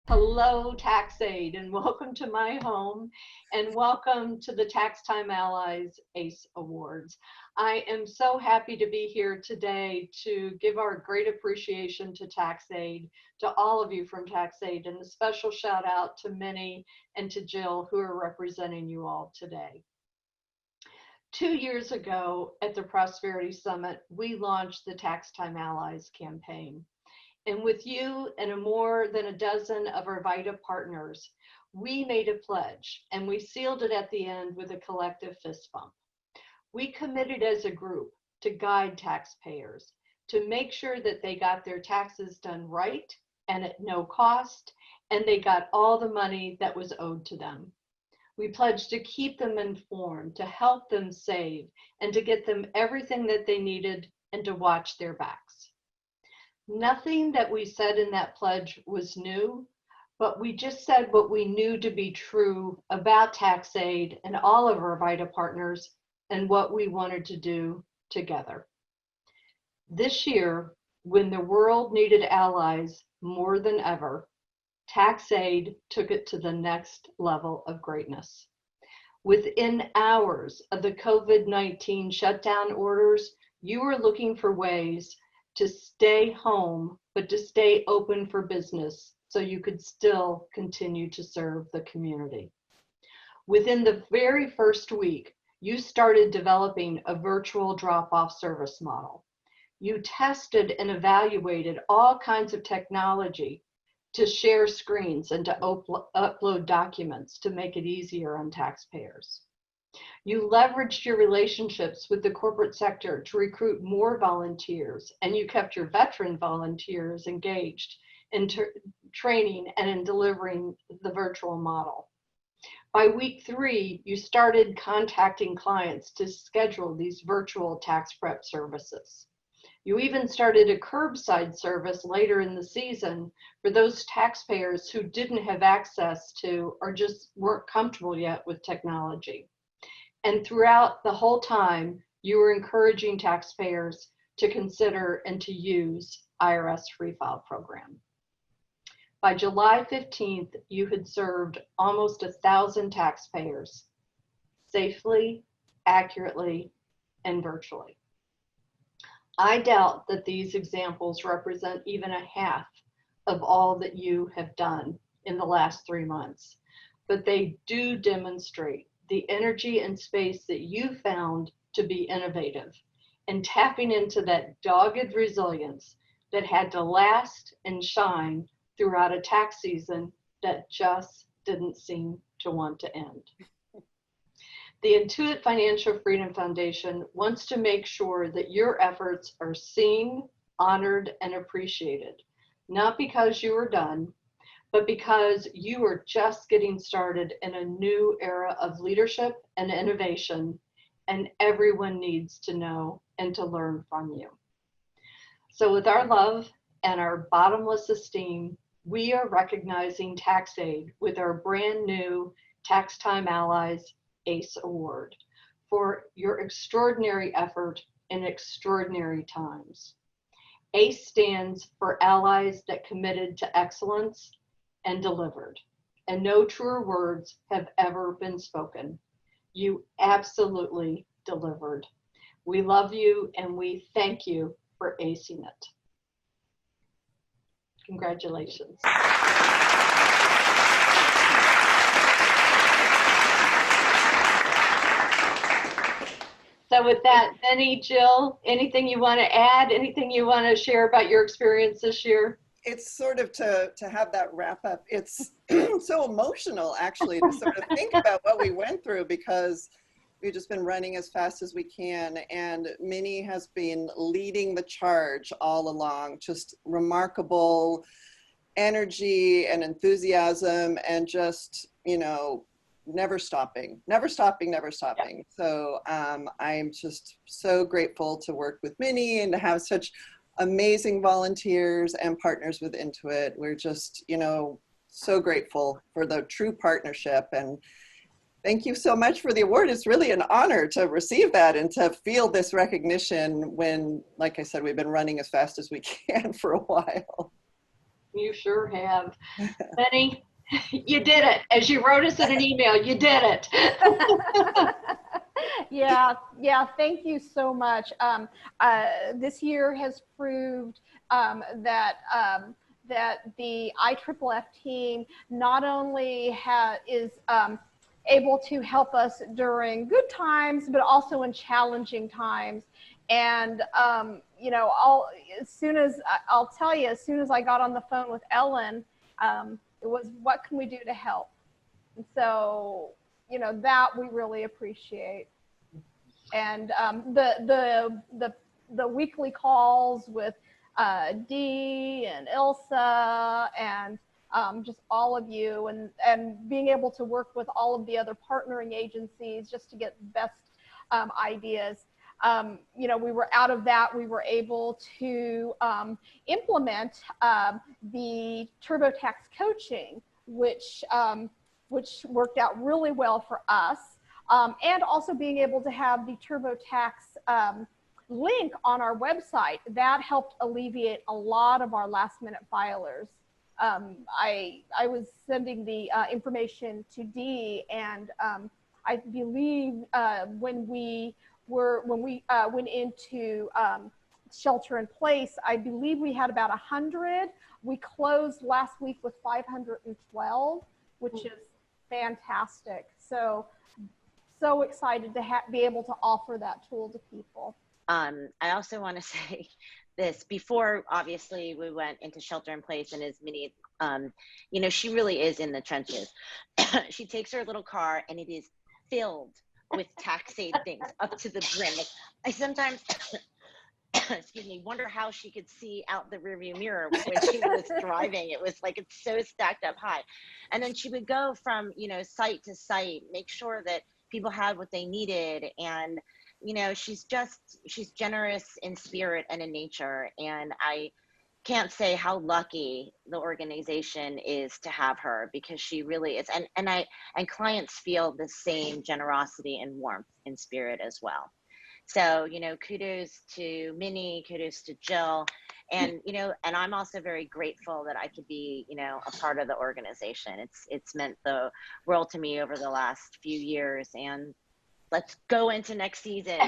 Hello, TaxAid, and welcome to my home, and welcome to the Tax Time Allies ACE Awards. I am so happy to be here today to give our great appreciation to TaxAid, to all of you from TaxAid, and a special shout out to Minnie and to Jill, who are representing you all today. 2 years ago at the Prosperity Summit, we launched the Tax Time Allies campaign. And with you and more than a dozen of our VITA partners, we made a pledge and we sealed it at the end with a collective fist bump. We committed as a group to guide taxpayers, to make sure that they got their taxes done right and at no cost, and they got all the money that was owed to them. We pledged to keep them informed, to help them save, and to get them everything that they needed and to watch their backs. Nothing that we said in that pledge was new, but we just said what we knew to be true about TaxAid and all of our VITA partners and what we wanted to do together. This year, when the world needed allies more than ever, TaxAid took it to the next level of greatness. Within hours of the COVID-19 shutdown orders, you were looking for ways to stay home, but to stay open for business so you could still continue to serve the community. Within the very first week, you started developing a virtual drop-off service model. You tested and evaluated all kinds of technology to share screens and to upload documents to make it easier on taxpayers. You leveraged your relationships with the corporate sector to recruit more volunteers, and you kept your veteran volunteers engaged in training and in delivering the virtual model. By week 3, you started contacting clients to schedule these virtual tax prep services. You even started a curbside service later in the season for those taxpayers who didn't have access to or just weren't comfortable yet with technology. And throughout the whole time, you were encouraging taxpayers to consider and to use IRS Free File Program. By July 15th, you had served almost 1,000 taxpayers safely, accurately, and virtually. I doubt that these examples represent even a half of all that you have done in the last 3 months, but they do demonstrate the energy and space that you found to be innovative and tapping into that dogged resilience that had to last and shine throughout a tax season that just didn't seem to want to end. The Intuit Financial Freedom Foundation wants to make sure that your efforts are seen, honored, and appreciated, not because you are done, but because you are just getting started in a new era of leadership and innovation, and everyone needs to know and to learn from you. So with our love and our bottomless esteem, we are recognizing TaxAid with our brand new Tax Time Allies ACE Award for your extraordinary effort in extraordinary times. ACE stands for Allies that committed to excellence and delivered. And no truer words have ever been spoken. You absolutely delivered. We love you and we thank you for acing it. Congratulations. So with that, Benny, Jill, anything you want to add? Anything you want to share about your experience this year? It's sort of to have that wrap up. It's so emotional actually to sort of think about what we went through, because we've just been running as fast as we can, and Minnie has been leading the charge all along. Just remarkable energy and enthusiasm, and just, you know, never stopping. Yeah. So I'm just so grateful to work with Minnie and to have such amazing volunteers and partners with Intuit. We're just, you know, so grateful for the true partnership. And thank you so much for the award. It's really an honor to receive that and to feel this recognition when, like I said, we've been running as fast as we can for a while. You sure have. Benny, you did it. As you wrote us in an email, you did it. Yeah, thank you so much. This year has proved that that the IFFF team not only is able to help us during good times, but also in challenging times. And you know, I'll tell you, as soon as I got on the phone with Ellen, it was, what can we do to help? And so, you know, that we really appreciate. And the weekly calls with Dee and Ilsa and just all of you, and being able to work with all of the other partnering agencies just to get the best ideas. You know, we were out of that, we were able to implement the TurboTax coaching, which worked out really well for us. And also being able to have the TurboTax link on our website, that helped alleviate a lot of our last minute filers. I was sending the information to Dee, and I believe when we went into shelter in place, I believe we had about 100. We closed last week with 512, which is fantastic. So excited to be able to offer that tool to people. I also want to say this, before obviously we went into shelter in place, and as many, you know, she really is in the trenches. She takes her little car and it is filled with tax aid things up to the brim. I sometimes, excuse me, wonder how she could see out the rearview mirror when she was driving. It was like, it's so stacked up high. And then she would go from, you know, site to site, make sure that people had what they needed. And, you know, she's generous in spirit and in nature. And I can't say how lucky the organization is to have her, because she really is. And clients feel the same generosity and warmth in spirit as well. So, you know, kudos to Minnie, kudos to Jill. And, you know, and I'm also very grateful that I could be, you know, a part of the organization. It's meant the world to me over the last few years. And let's go into next season.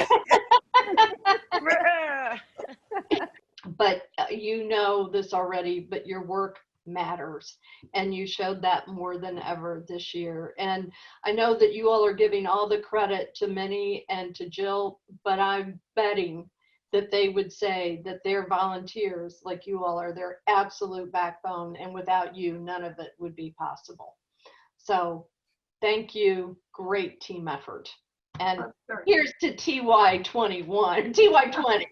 But you know this already, but your work matters, and you showed that more than ever this year. And I know that you all are giving all the credit to Minnie and to Jill, but I'm betting that they would say that their volunteers, like you all, are their absolute backbone, and without you, none of it would be possible. So thank you. Great team effort. And here's to TY21, TY20.